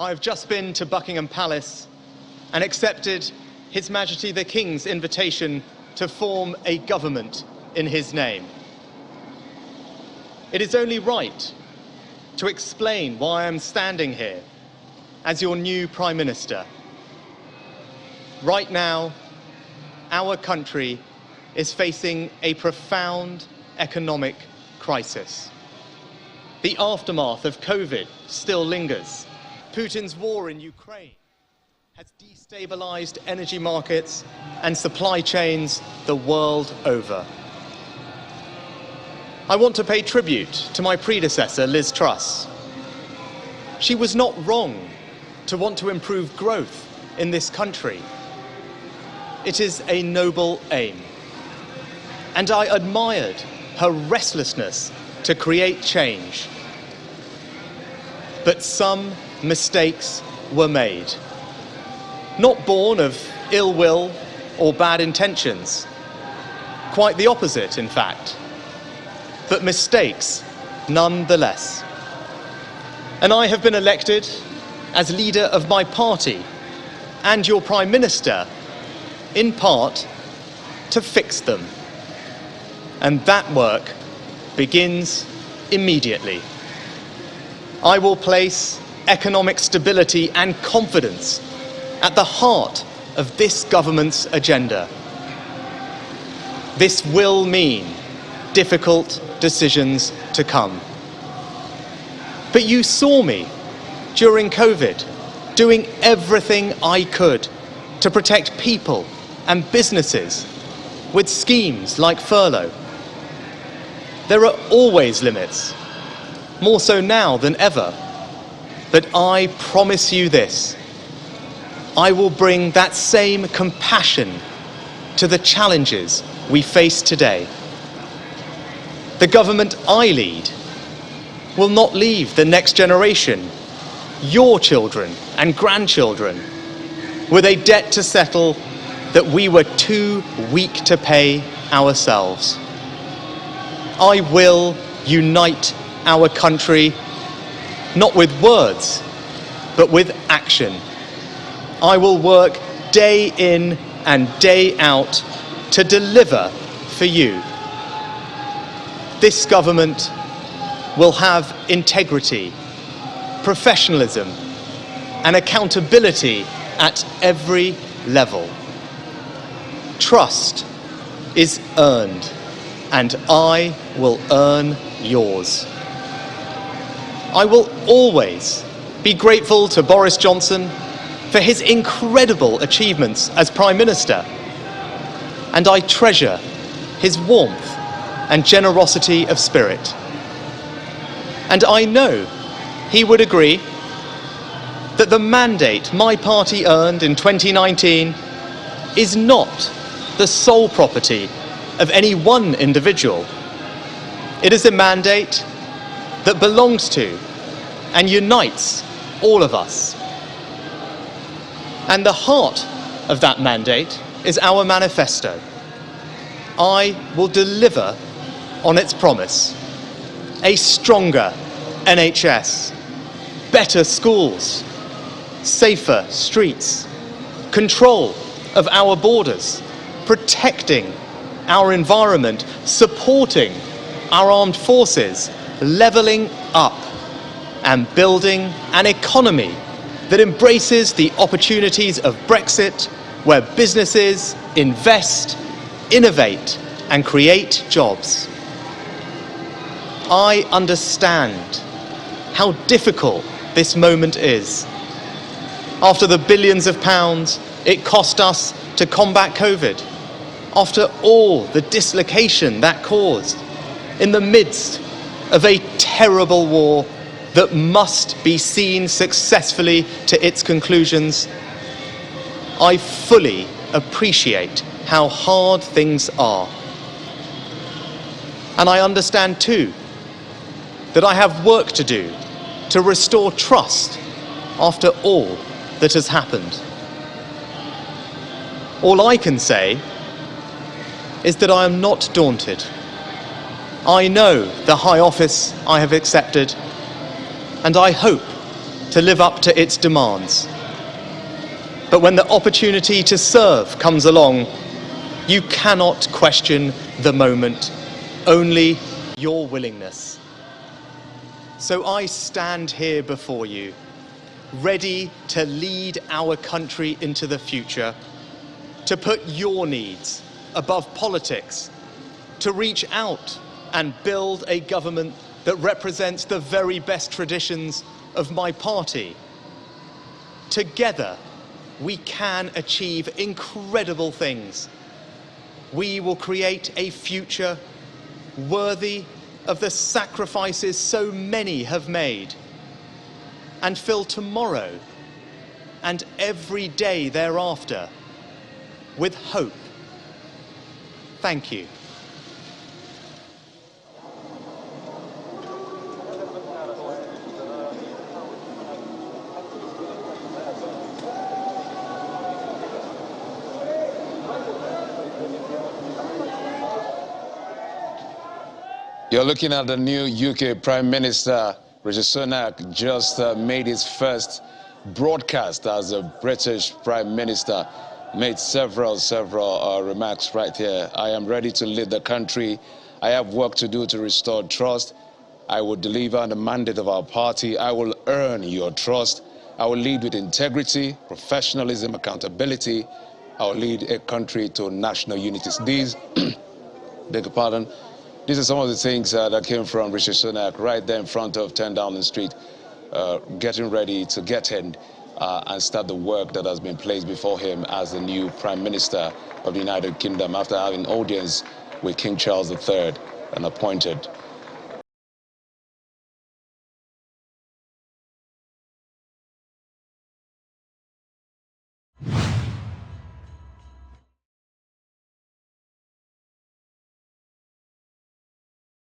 I have just been to Buckingham Palace and accepted His Majesty the King's invitation to form a government in his name. It is only right to explain why I am standing here as your new Prime Minister. Right now, our country is facing a profound economic crisis. The aftermath of COVID still lingers. Putin's war in Ukraine has destabilized energy markets and supply chains the world over. I want to pay tribute to my predecessor, Liz Truss. She was not wrong to want to improve growth in this country. It is a noble aim. And I admired her restlessness to create change. But some mistakes were made. Not born of ill will or bad intentions. Quite the opposite, in fact. But mistakes nonetheless. And I have been elected as leader of my party and your Prime Minister, in part, to fix them. And that work begins immediately. I will place economic stability and confidence at the heart of this government's agenda. This will mean difficult decisions to come. But you saw me during COVID doing everything I could to protect people and businesses with schemes like furlough. There are always limits, more so now than ever. But I promise you this: I will bring that same compassion to the challenges we face today. The government I lead will not leave the next generation, your children and grandchildren, with a debt to settle that we were too weak to pay ourselves. I will unite our country, not with words, but with action. I will work day in and day out to deliver for you. This government will have integrity, professionalism, and accountability at every level. Trust is earned, and I will earn yours. I will always be grateful to Boris Johnson for his incredible achievements as Prime Minister, and I treasure his warmth and generosity of spirit. And I know he would agree that the mandate my party earned in 2019 is not the sole property of any one individual. It is a mandate that belongs to and unites all of us. And the heart of that mandate is our manifesto. I will deliver on its promise: a stronger NHS, better schools, safer streets, control of our borders, protecting our environment, supporting our armed forces, levelling up, and building an economy that embraces the opportunities of Brexit, where businesses invest, innovate, and create jobs. I understand how difficult this moment is. After the billions of pounds it cost us to combat COVID, after all the dislocation that caused, in the midst of a terrible war that must be seen successfully to its conclusions, I fully appreciate how hard things are. And I understand too that I have work to do to restore trust after all that has happened. All I can say is that I am not daunted. I know the high office I have accepted, and I hope to live up to its demands. But when the opportunity to serve comes along, you cannot question the moment, only your willingness. So I stand here before you, ready to lead our country into the future, to put your needs above politics, to reach out and build a government that represents the very best traditions of my party. Together, we can achieve incredible things. We will create a future worthy of the sacrifices so many have made, and fill tomorrow and every day thereafter with hope. Thank you. You're looking at the new UK Prime Minister. Rishi Sunak just made his first broadcast as a British Prime Minister. Made several remarks right here. I am ready to lead the country. I have work to do to restore trust. I will deliver on the mandate of our party. I will earn your trust. I will lead with integrity, professionalism, accountability. I will lead a country to national unity. These, beg your pardon, these are some of the things that came from Rishi Sunak right there in front of 10 Downing Street, getting ready to get in and start the work that has been placed before him as the new Prime Minister of the United Kingdom after having audience with King Charles III and appointed